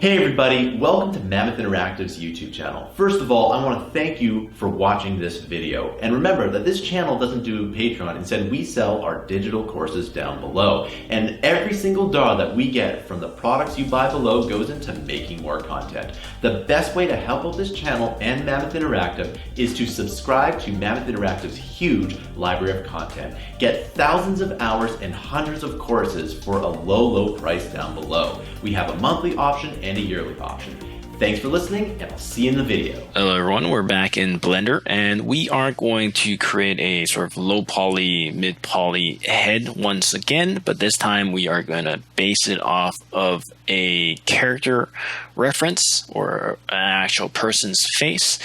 Hey everybody, welcome to Mammoth Interactive's YouTube channel. First of all, I want to thank you for watching this video. And remember that this channel doesn't do Patreon. Instead, we sell our digital courses down below. And every single dollar that we get from the products you buy below goes into making more content. The best way to help out this channel and Mammoth Interactive is to subscribe to Mammoth Interactive's huge library of content. Get thousands of hours and hundreds of courses for a low price down below. We have a monthly option and a yearly option. Thanks for listening, and I'll see you in the video. Hello everyone, we're back in Blender, and we are going to create a sort of low poly, mid poly head once again, but this time we are going to base it off of a character reference or an actual person's face.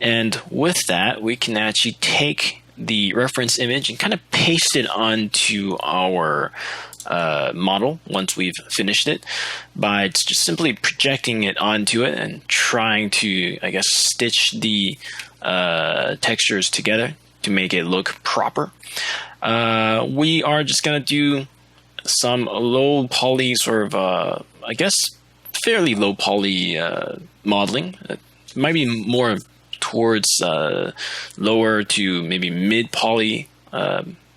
And with that, we can actually take the reference image and kind of paste it onto our model once we've finished it by just simply projecting it onto it and trying to, I guess, stitch the textures together to make it look proper. We are just going to do some low poly sort of, I guess, fairly low poly modeling. It might be more towards lower to maybe mid poly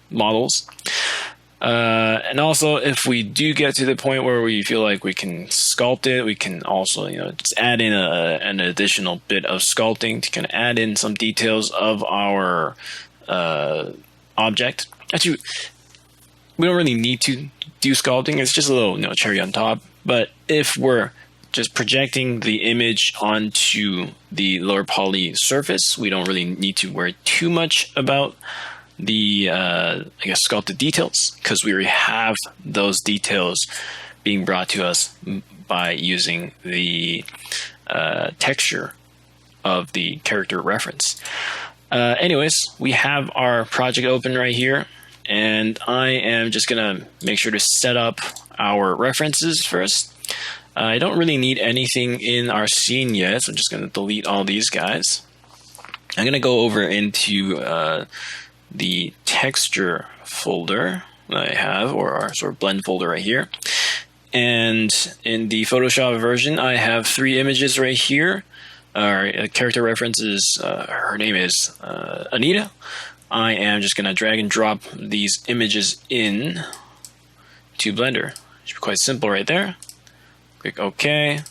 models. And also, if we do get to the point where we feel like we can sculpt it, we can also, just add in an additional bit of sculpting to kind of add in some details of our object. Actually, we don't really need to do sculpting. It's just a little, cherry on top. But if we're just projecting the image onto the lower poly surface, we don't really need to worry too much about the I guess sculpted details, because we already have those details being brought to us by using the texture of the character reference. Anyways, we have our project open right here, and I am just gonna make sure to set up our references first. I don't really need anything in our scene yet, so I'm just gonna delete all these guys. I'm gonna go over into the texture folder that I have, or our sort of blend folder right here. And in the Photoshop version, I have 3 images right here. Our character reference is, her name is Anita. I am just going to drag and drop these images in to Blender. Should be quite simple right there. Click OK.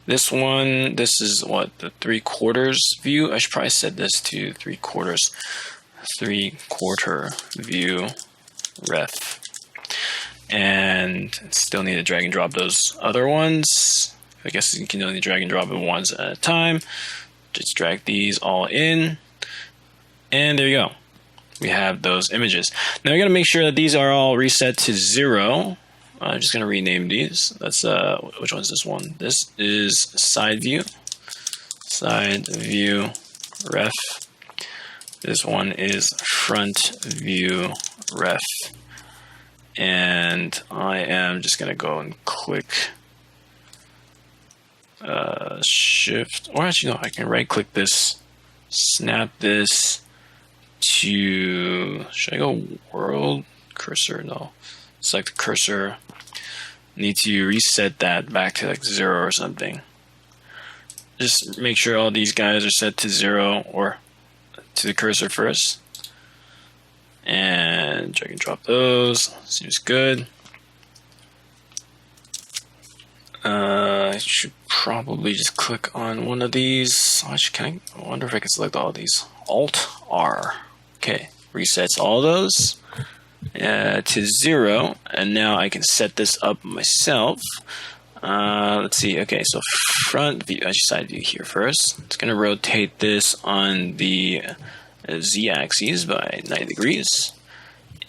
This one, this is what, the 3/4 view? I should probably set this to 3/4. 3/4 view ref, and still need to drag and drop those other ones. I guess you can only drag and drop it once at a time. Just drag these all in, and there you go. We have those images. Now we got to make sure that these are all reset to 0. I'm just gonna rename these. That's which one's this one? This is side view ref. This one is front view ref. And I am just going to go and click shift, or actually no, I can right click this, snap this to, should I go world cursor? No, select the cursor. Need to reset that back to like 0 or something. Just make sure all these guys are set to 0 or to the cursor first, and drag and drop those. Seems good. I should probably just click on one of these. Actually, I wonder if I can select all of these. Alt R. Okay, resets all those to 0, and now I can set this up myself. Let's see. Okay, so front view, actually side view here first. It's going to rotate this on the z-axis by 90 degrees.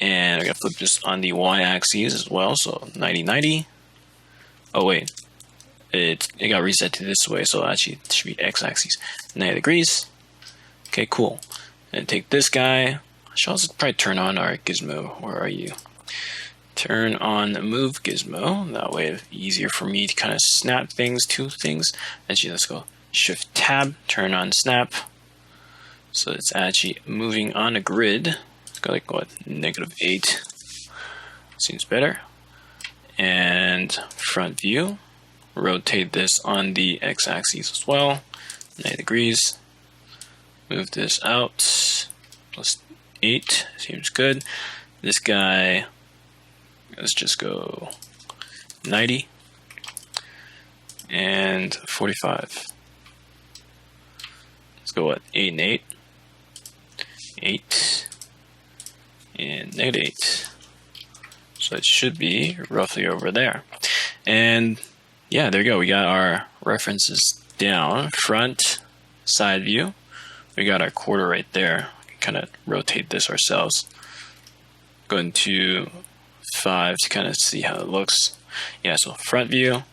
And we're going to flip this on the y-axis as well, so 90-90. Oh, wait. It got reset to this way, so actually it should be x-axis. 90 degrees. Okay, cool. And take this guy. I should also probably turn on our gizmo. Where are you? Turn on move gizmo. That way it's easier for me to kind of snap things to things. Actually, let's go shift tab, turn on snap. So it's actually moving on a grid. It's got like what, -8. Seems better. And front view. rotate this on the x-axis as well, 90 degrees. Move this out, plus 8, seems good. This guy, let's just go 90 and 45. Let's go at 8 and 8, 8 and -8. So it should be roughly over there. And yeah, there you go. We got our references down, front, side view. We got our quarter right there. Kind of rotate this ourselves. Go into 5 to kind of see how it looks. Yeah, so front view,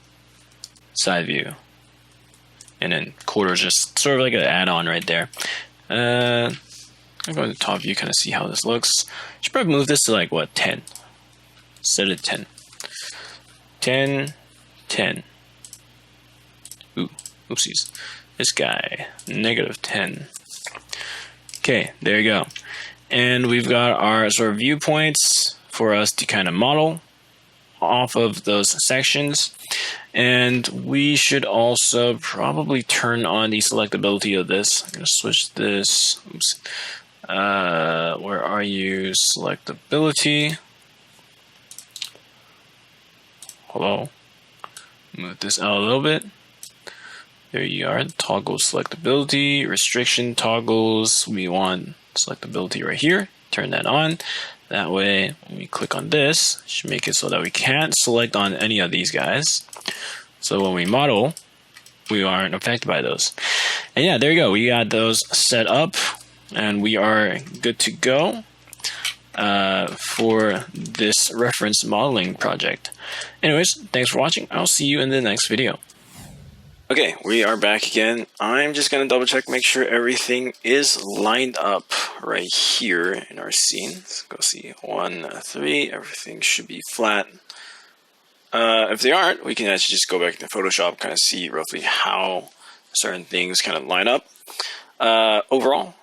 side view, and then quarter is just sort of like an add-on right there. I'm going to top view, kind of see how this looks. Should probably move this to like what, 10? Set it 10. 10, 10. Ooh, oopsies. This guy, -10. Okay, there you go. And we've got our sort of viewpoints for us to kind of model off of those sections. And we should also probably turn on the selectability of this. I'm going to switch this. Oops. Where are you? Selectability. Hello. Move this out a little bit. There you are. Toggle selectability, restriction toggles. We want selectability right here. Turn that on. That way, when we click on this, it should make it so that we can't select on any of these guys. So when we model, we aren't affected by those. And yeah, there you go. We got those set up, and we are good to go for this reference modeling project. Anyways, thanks for watching. I'll see you in the next video. Okay, we are back again. I'm just going to double check, make sure everything is lined up right here in our scene. Let's go see 1, 3, everything should be flat. If they aren't, we can actually just go back to Photoshop, kind of see roughly how certain things kind of line up. Overall,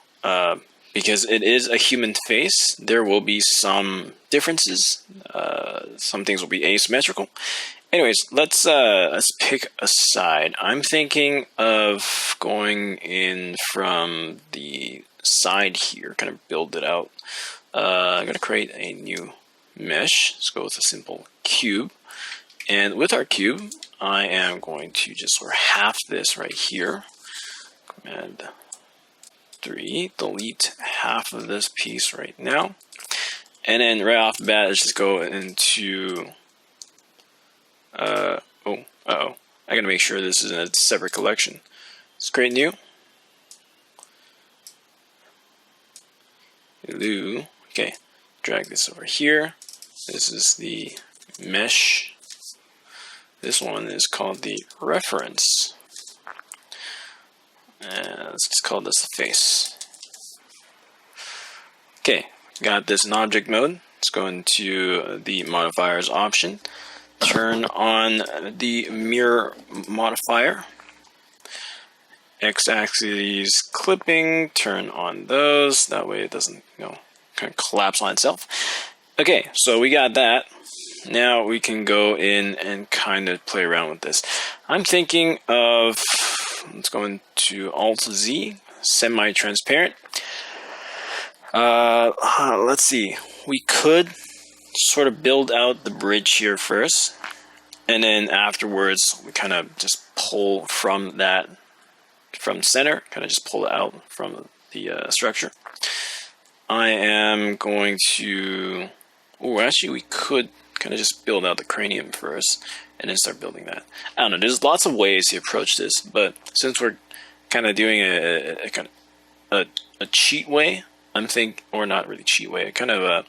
because it is a human face, there will be some differences. Some things will be asymmetrical. Anyways, let's pick a side. I'm thinking of going in from the side here, kind of build it out. I'm going to create a new mesh. Let's go with a simple cube. And with our cube, I am going to just sort of half this right here. Command 3, delete half of this piece right now. And then right off the bat, let's just go into... I gotta make sure this is in a separate collection. Let's create new. Hello. Okay, drag this over here. This is the mesh. This one is called the reference. And let's just call this the face. Okay, got this in object mode. Let's go into the modifiers option. Turn on the mirror modifier. X-axis clipping, turn on those. That way it doesn't, kind of collapse on itself. Okay, so we got that. Now we can go in and kind of play around with this. I'm thinking of, let's go into Alt-Z, semi-transparent. Let's see. We could sort of build out the bridge here first, and then afterwards we kind of just pull from that, from center, kind of just pull it out from the structure. I am going to, actually we could kind of just build out the cranium first and then start building that. I don't know, there's lots of ways to approach this, but since we're kind of doing a kind of a cheat way, or not really cheat way, kind of a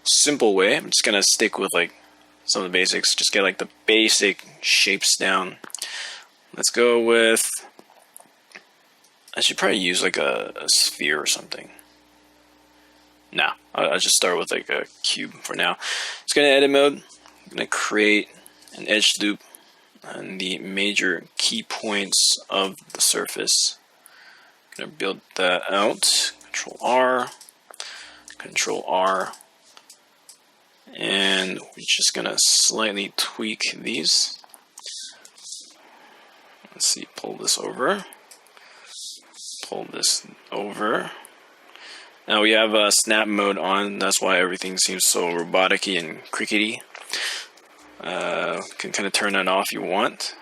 simple way. I'm just gonna stick with like some of the basics, just get like the basic shapes down. Let's go with, I should probably use like a sphere or something. Nah, I'll just start with like a cube for now. Let's go to edit mode. I'm gonna create an edge loop on the major key points of the surface. I'm gonna build that out. Control R, and we're just gonna slightly tweak these. Let's see, pull this over. Pull this over. Now we have snap mode on. That's why everything seems so robotic-y and crickety. Can kind of turn that off if you want.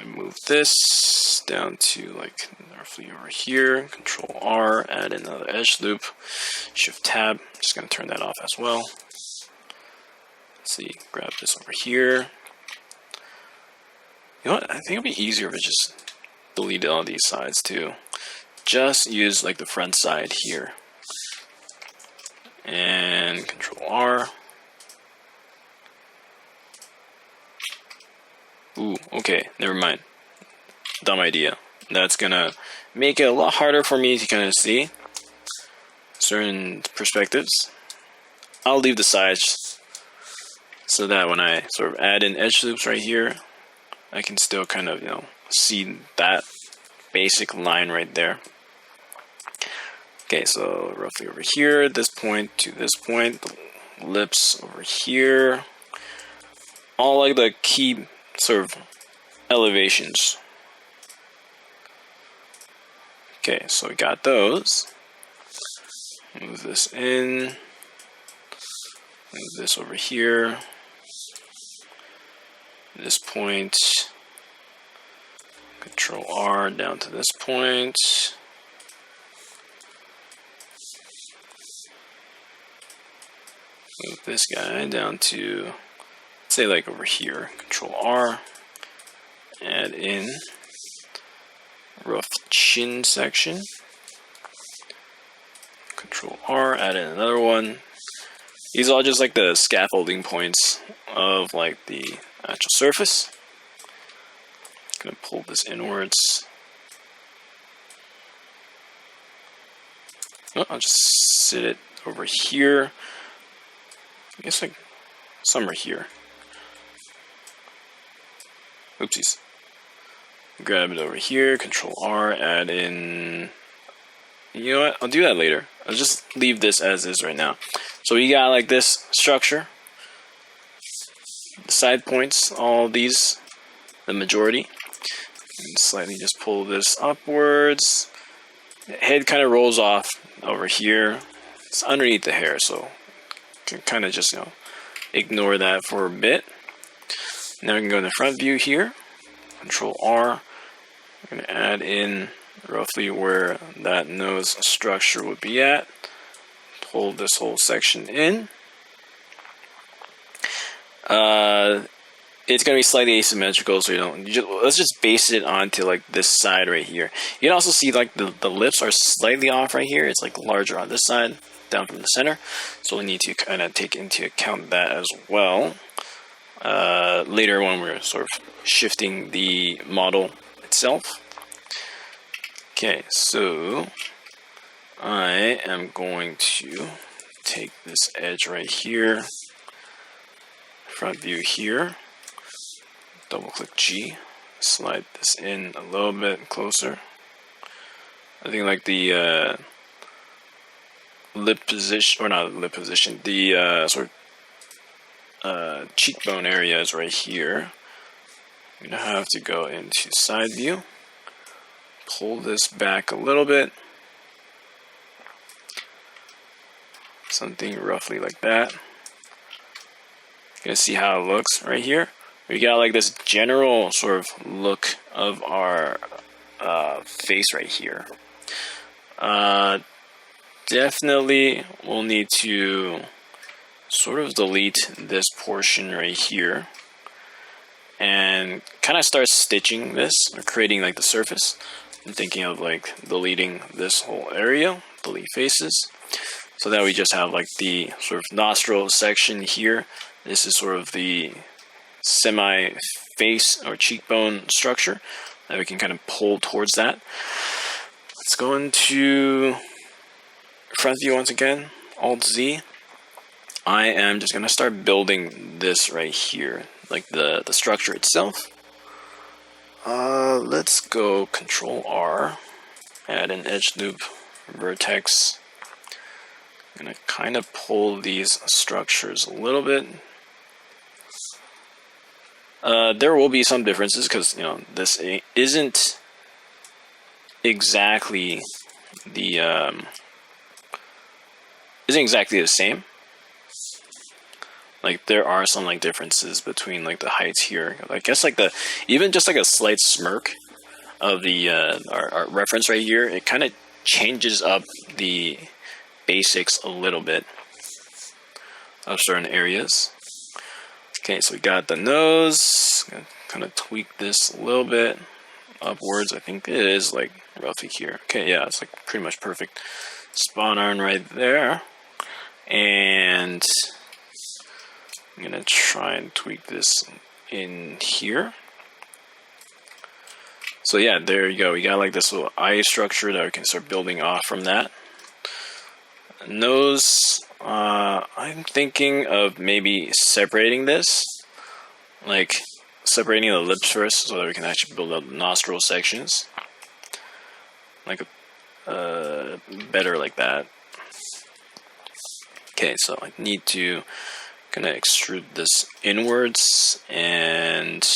Move this down to like roughly over here. Control R, add another edge loop. Shift tab. Just gonna turn that off as well. Let's see, grab this over here. You know what? I think it'd be easier if I just delete all these sides too. Just use like the front side here. And Control R. Ooh, okay, never mind. Dumb idea. That's gonna make it a lot harder for me to kind of see certain perspectives. I'll leave the sides so that when I sort of add in edge loops right here, I can still kind of, see that basic line right there. Okay, so roughly over here, this point to this point, the lips over here, all like the key sort of elevations. Okay, so we got those. Move this in. Move this over here. This point. Control R down to this point. Move this guy down to, say, like over here. Control R. Add in rough chin section. Control R, add in another one. These are all just like the scaffolding points of like the actual surface. Gonna pull this inwards. Oh, I'll just sit it over here. I guess like somewhere here. Oopsies. Grab it over here, Control R, add in. You know what? I'll do that later. I'll just leave this as is right now. So you got like this structure. The side points, all these, the majority. And slightly just pull this upwards. The head kind of rolls off over here. It's underneath the hair, so you can kind of just, ignore that for a bit. Now we can go in the front view here. Control R. We're going to add in roughly where that nose structure would be at. Pull this whole section in. It's going to be slightly asymmetrical, so let's just base it onto like this side right here. You can also see like the lips are slightly off right here. It's like larger on this side, down from the center. So we need to kind of take into account that as well. Later when we're sort of shifting the model itself. Okay, so I am going to take this edge right here, front view here, double click G, slide this in a little bit closer. I think like the lip position, or not lip position, the sort of cheekbone area is right here. I'm going to have to go into side view, pull this back a little bit, something roughly like that. You can see how it looks right here. We got like this general sort of look of our face right here. Definitely we'll need to sort of delete this portion right here and kind of start stitching this, or creating like the surface. I'm thinking of like deleting this whole area, delete faces, so that we just have like the sort of nostril section here. This is sort of the semi face or cheekbone structure that we can kind of pull towards that. Let's go into front view once again, Alt Z. I am just going to start building this right here, like the structure itself. Let's go Control R, add an edge loop, vertex. I'm going to kind of pull these structures a little bit. There will be some differences because this isn't exactly the same. Like there are some like differences between like the heights here. I guess like even just like a slight smirk of the our reference right here, it kind of changes up the basics a little bit of certain areas. Okay, so we got the nose. Kind of tweak this a little bit upwards. I think it is like roughly here. Okay, yeah, it's like pretty much perfect. Spot on right there. And I'm gonna try and tweak this in here. So yeah, there you go. We got like this little eye structure that we can start building off from that. Nose, I'm thinking of maybe separating this, like separating the lips first so that we can actually build up nostril sections. Like better like that. Okay, so I need to kind of extrude this inwards, and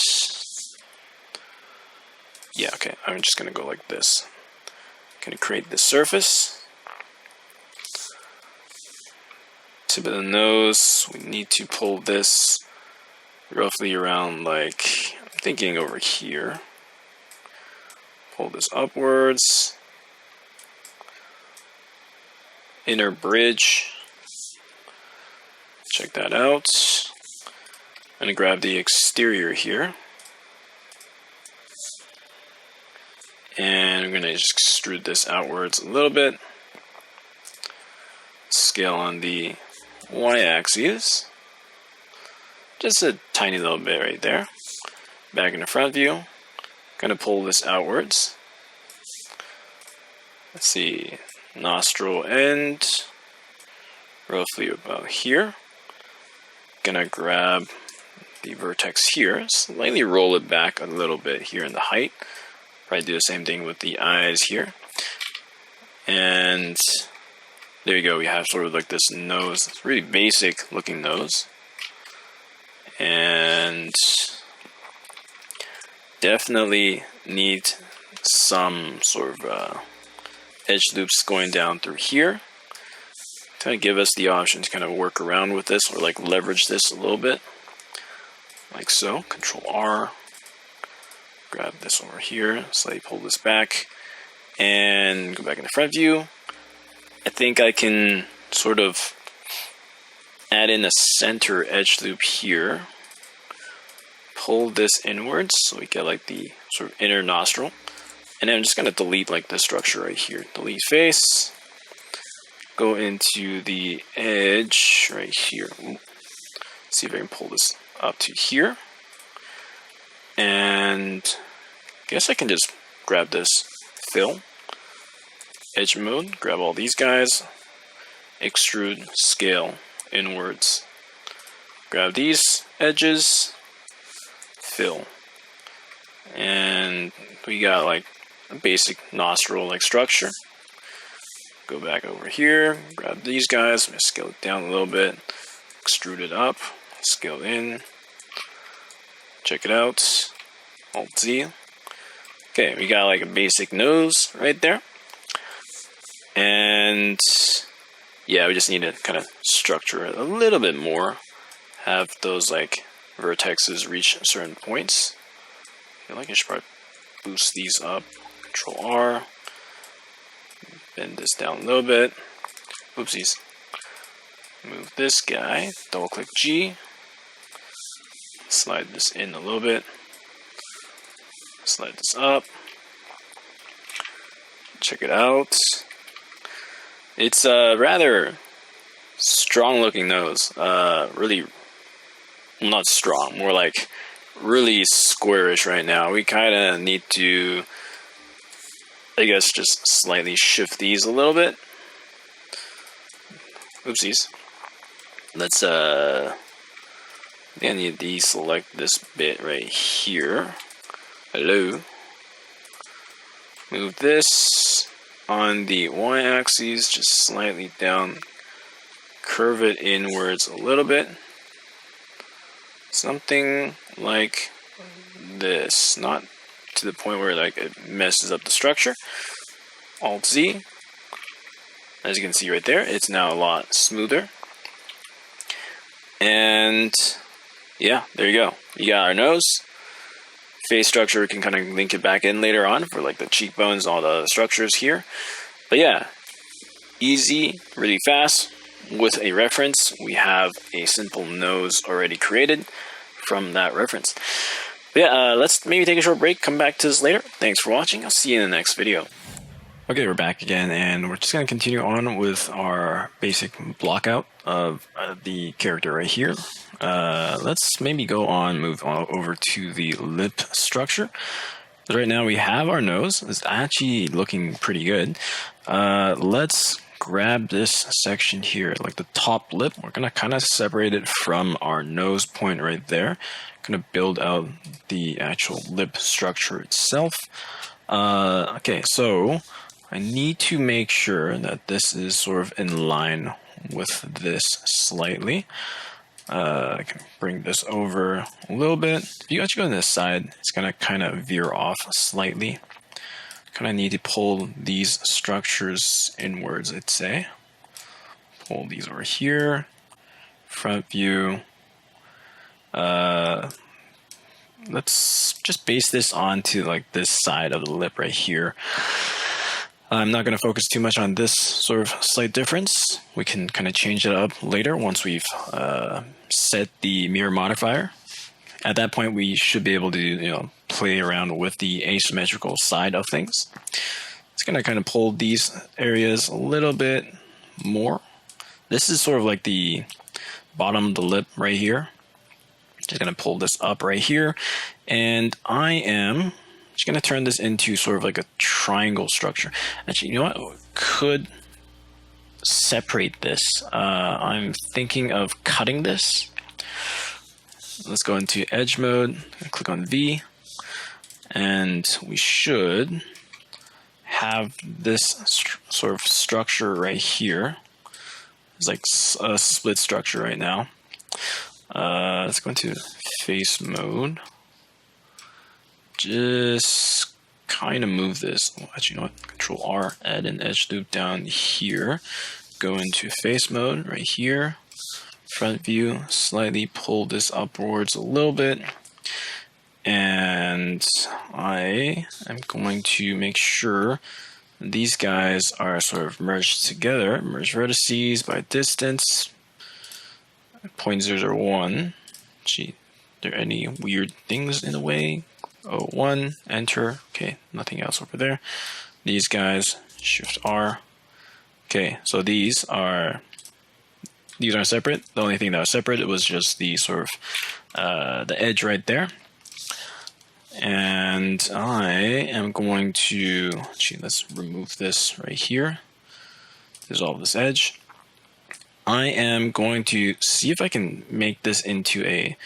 yeah, okay, I'm just gonna go like this. Gonna create this surface. Tip of the nose, we need to pull this roughly around, like, I'm thinking over here. Pull this upwards. Inner bridge. Check that out. I'm gonna grab the exterior here. And I'm gonna just extrude this outwards a little bit. Scale on the y-axis. Just a tiny little bit right there. Back in the front view. Gonna pull this outwards. Let's see. Nostril end. Roughly about here. Gonna grab the vertex here. Slightly roll it back a little bit here in the height. Probably do the same thing with the eyes here. And there you go. We have sort of like this nose. It's a really basic looking nose. And definitely need some sort of edge loops going down through here. Kind of give us the option to kind of work around with this or like leverage this a little bit. Like so. Control R. Grab this over here, slightly pull this back, and go back in the front view. I think I can sort of add in a center edge loop here. Pull this inwards so we get like the sort of inner nostril. And then I'm just going to delete like the structure right here. Delete face. Go into the edge right here. Ooh. See if I can pull this up to here. And I guess I can just grab this fill, edge mode, grab all these guys, extrude, scale inwards. Grab these edges, fill. And we got like a basic nostril like structure. Go back over here, grab these guys, I'm gonna scale it down a little bit, extrude it up, scale in. Check it out. Alt Z. Okay, we got like a basic nose right there. And yeah, we just need to kind of structure it a little bit more. Have those like vertexes reach certain points. I feel like I should probably boost these up. Control R. Bend this down a little bit. Oopsies. Move this guy. Double click G. Slide this in a little bit. Slide this up. Check it out. It's a rather strong looking nose. Really, not strong, more like really squarish right now. We kind of need to, I guess, just slightly shift these a little bit. Oopsies. Let's I need to deselect this bit right here. Hello. Move this on the y-axis, just slightly down. Curve it inwards a little bit. Something like this, not to the point where like it messes up the structure. Alt Z. As you can see right there, it's now a lot smoother. And yeah, there you go. You got our nose. Face structure, we can kind of link it back in later on for like the cheekbones and all the other structures here. But yeah, easy, really fast. With a reference, we have a simple nose already created from that reference. But yeah, let's maybe take a short break, come back to this later. Thanks for watching. I'll see you in the next video. Okay, we're back again, and we're just going to continue on with our basic block out of the character right here. Let's maybe move on over to the lip structure. Right now we have our nose. It's actually looking pretty good. Let's grab this section here, like the top lip. We're going to kind of separate it from our nose point right there. Going to build out the actual lip structure itself. Okay, so I need to make sure that this is sort of in line with this slightly. I can bring this over a little bit. If you actually go to this side, it's going to kind of veer off slightly. Kind of need to pull these structures inwards, I'd say. Pull these over here. Front view. Let's just base this onto like this side of the lip right here. I'm not going to focus too much on this sort of slight difference. We can kind of change it up later once we've set the mirror modifier. At that point, we should be able to play around with the asymmetrical side of things. It's going to kind of pull these areas a little bit more. This is sort of like the bottom of the lip right here. Just going to pull this up right here. And I am just going to turn this into sort of like a triangle structure. Actually, you know what? Could separate this. I'm thinking of cutting this. Let's go into edge mode, click on V, and we should have this sort of structure right here. It's like a split structure right now. Let's go into face mode. Just kind of move this. Actually, you know what? Control R, add an edge loop down here. Go into face mode right here. Front view, slightly pull this upwards a little bit. And I am going to make sure these guys are sort of merged together. Merge vertices by distance. 0.001. Gee, are there any weird things in the way? 01, enter. Okay, nothing else over there. These guys, Shift R. Okay, so these are separate. The only thing that was separate was just the sort of the edge right there. And I am going to let's remove this right here. Dissolve this edge. I am going to see if I can make this into a,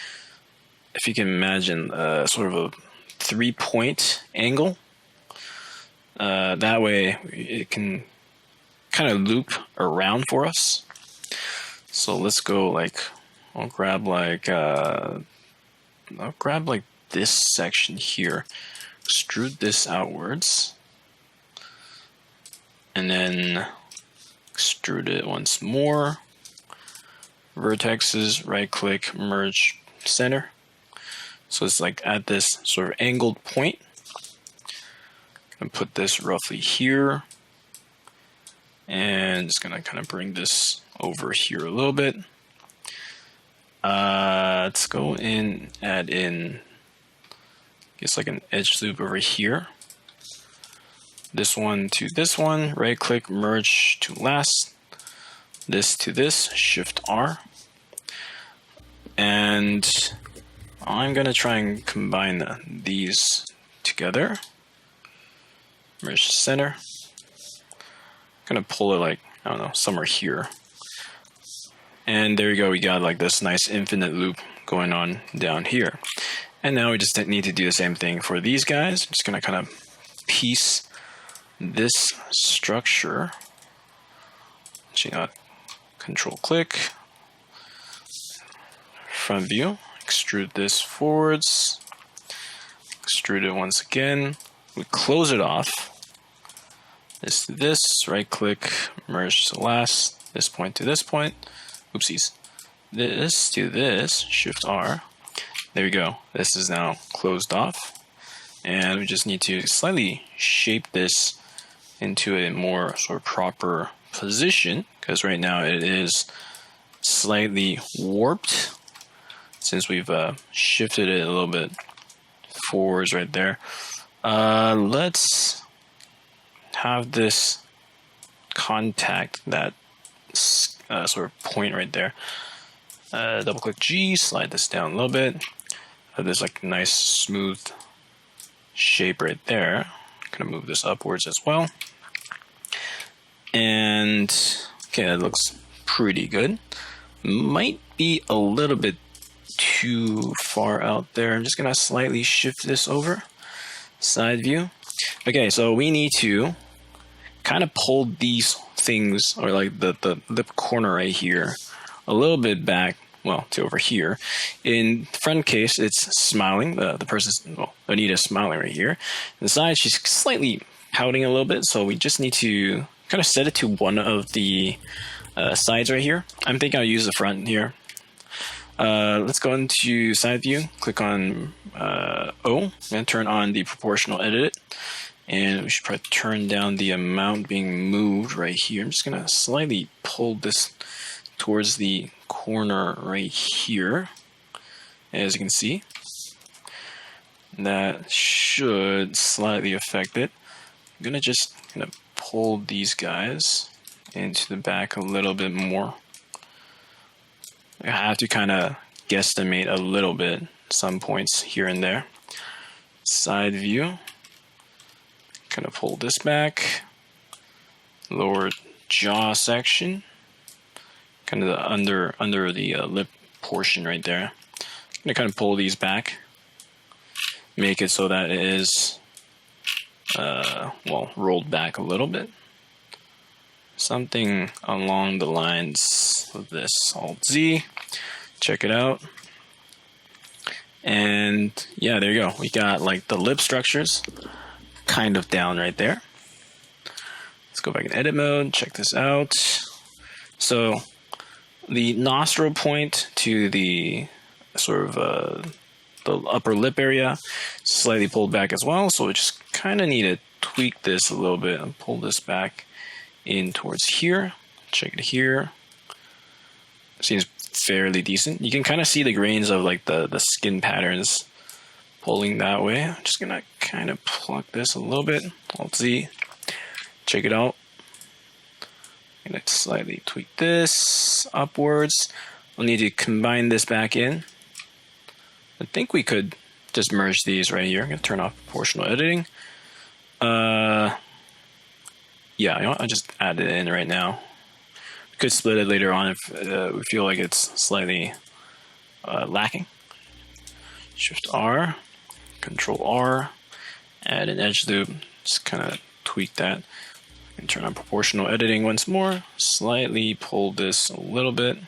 if you can imagine, sort of a 3-point angle. That way it can kind of loop around for us. So let's go like, I'll grab like this section here, extrude this outwards, and then extrude it once more. Vertexes, right click, merge center. So it's like at this sort of angled point. I'm gonna put this roughly here. And just gonna kind of bring this over here a little bit. Let's go in, add in, I guess like an edge loop over here. This one to this one, right click, merge to last. This to this, Shift R. And I'm gonna try and combine these together. Merge to center. Gonna pull it like, I don't know, somewhere here. And there you go, we got like this nice infinite loop going on down here. And now we just need to do the same thing for these guys. I'm just gonna kind of piece this structure. Control click, front view, extrude this forwards, extrude it once again. We close it off. This to this, right click, merge to last, this point to this point. Oopsies. This to this, Shift R. There we go. This is now closed off. And we just need to slightly shape this into a more sort of proper position, because right now it is slightly warped since we've shifted it a little bit forwards right there. Let's have this contact that sort of point right there. Double click G, slide this down a little bit. Have this like nice smooth shape right there. Gonna move this upwards as well. And okay, that looks pretty good. Might be a little bit too far out there. I'm just gonna slightly shift this over. Side view. Okay, so we need to kind of pull these things, or like the lip corner right here, a little bit back, well, to over here. In front case, it's smiling. The person's, well, Anita's smiling right here. The side, she's slightly pouting a little bit, so we just need to kind of set it to one of the sides right here. I'm thinking I'll use the front here. Let's go into side view, click on O, and turn on the proportional edit. And we should probably turn down the amount being moved right here. I'm just gonna slightly pull this towards the corner right here. As you can see, that should slightly affect it. I'm gonna just kind of pull these guys into the back a little bit more. I have to kind of guesstimate a little bit, some points here and there. Side view, kind of pull this back. Lower jaw section, kind of the under the lip portion right there. I'm gonna kind of pull these back, make it so that it is well, rolled back a little bit. Something along the lines of this. Alt Z, check it out. And yeah, there you go. We got like the lip structures kind of down right there. Let's go back in edit mode, check this out. So the nostril point to the sort of the upper lip area slightly pulled back as well. So we just kind of need to tweak this a little bit and pull this back in towards here. Check it here. Seems fairly decent. You can kind of see the grains of like the skin patterns pulling that way. I'm just gonna kind of pluck this a little bit. Alt Z. Check it out. I'm gonna slightly tweak this upwards. We'll need to combine this back in. I think we could just merge these right here. I'm gonna turn off proportional editing. Yeah, I'll just add it in right now. We could split it later on if we feel like it's slightly lacking. Shift R, Control R, add an edge loop, just kind of tweak that. And turn on proportional editing once more, slightly pull this a little bit.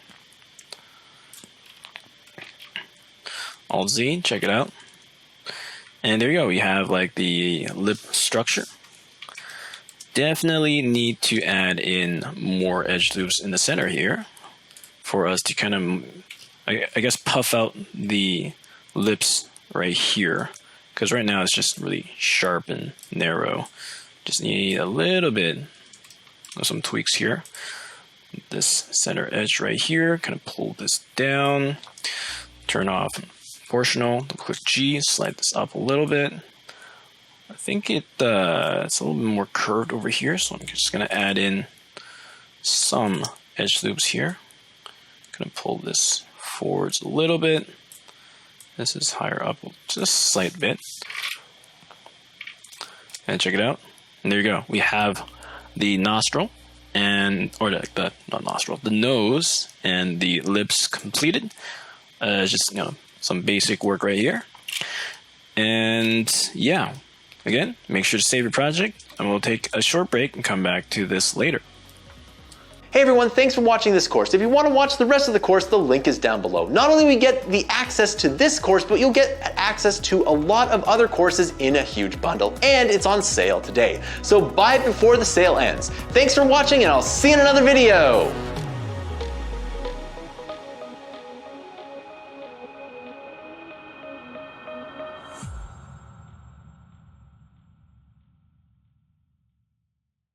Alt Z, check it out. And there you go, we have like the lip structure. Definitely need to add in more edge loops in the center here for us to kind of, I guess, puff out the lips right here. Because right now it's just really sharp and narrow. Just need a little bit of some tweaks here. This center edge right here, kind of pull this down, turn off proportional, click G, slide this up a little bit. I think it's a little bit more curved over here, so I'm just going to add in some edge loops here. Going to pull this forwards a little bit. This is higher up just a slight bit. And check it out. And there you go. We have the nostril and, or the not nostril, the nose and the lips completed. Just, you know, some basic work right here. And yeah. Again, make sure to save your project, and we'll take a short break and come back to this later. Hey everyone, thanks for watching this course. If you want to watch the rest of the course, the link is down below. Not only will you get the access to this course, but you'll get access to a lot of other courses in a huge bundle, and it's on sale today. So buy it before the sale ends. Thanks for watching, and I'll see you in another video.